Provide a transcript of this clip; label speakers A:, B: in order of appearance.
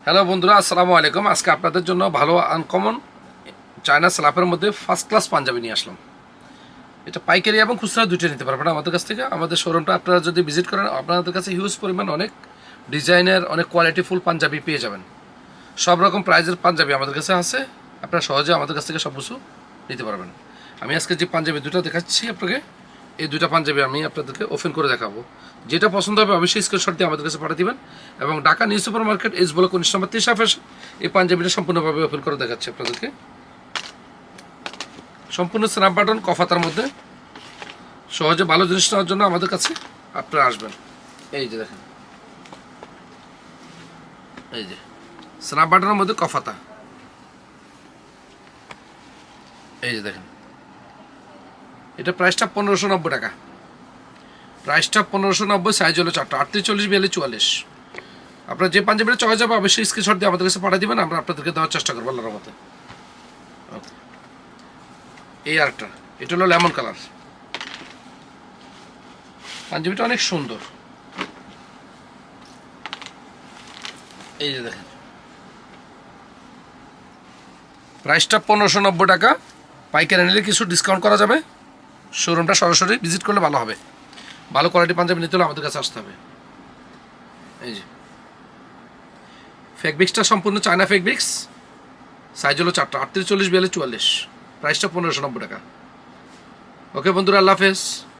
A: Hello বন্ধুরা, আসসালামু আলাইকুম। আজকে আপনাদের জন্য ভালো আনকমন চায়না স্ল্যাপের মধ্যে ফার্স্ট ক্লাস পাঞ্জাবি নিয়ে আসলাম। এটা পাইকারি এবং খুচরা দুইটা নিতে পারবেন আমাদের কাছ থেকে। আমাদের শোরুমটা আপনারা যদি ভিজিট করেন, আপনাদের কাছে হিউজ পরিমাণ অনেক ডিজাইনের অনেক কোয়ালিটিফুল পাঞ্জাবি পেয়ে যাবেন। সব রকম প্রাইজের পাঞ্জাবি আমাদের কাছে আছে, আপনারা সহজে আমাদের কাছ থেকে সব কিছু নিতে পারবেন। আমি আজকে যে পাঞ্জাবি দুটো দেখাচ্ছি আপনাকে, এই দুটো পাঞ্জাবি আমি আপনাদেরকে ওপেন করে দেখাবো। যেটা পছন্দ হবে অবশ্যই স্ক্রিনশট দিয়ে আমাদের কাছে পাঠিয়ে দিবেন। এবং Dhaka new super market S block 19 নম্বর 30 ফ্যাশন এই পাঞ্জাবিটা সম্পূর্ণভাবে ওপেন করে দেখাচ্ছি আপনাদেরকে। সম্পূর্ণ স্ন্যাপ বাটন কফাতার মধ্যে সহজে ভালো জিনিস নেওয়ার জন্য আমাদের কাছে আপনারা আসবেন। এই যে দেখেন, এই যে স্ন্যাপ বাটনের মধ্যে কফাতা, এই যে দেখেন। এটা প্রাইসটা 1590 টাকা। প্রাইসটা 1590, সাইজ হলো 4টা, 38, 40, 42, 44। আপনার যে পাঞ্জাবিটা চয়েস যাবে অবশ্যই স্ক্রিনশট দিয়ে আমাদের কাছে পাঠিয়ে দেবেন, আমরা আপনাদেরকে দেওয়ার চেষ্টা করবো আল্লাহর মতে। এই আরেকটা, এটা হলো লেমন কালার। পাঞ্জাবিটা অনেক সুন্দর, এই যে দেখেন। প্রাইসটা 1590 টাকা। পাইকারি নিলে কিছু ডিসকাউন্ট করা যাবে। শোরুমটা সরাসরি ভিজিট করলে ভালো হবে। ভালো কোয়ালিটি পাঞ্জাবি নিতে হলে আমাদের কাছে আসতে হবে। এই যে ফেব্রিক্সটা সম্পূর্ণ চায়না ফেব্রিক্স, সাইজ হলো 4টা, 38, 40, 42, 44। প্রাইসটা 1590 টাকা। ওকে বন্ধুরা, আল্লাহ হাফেজ।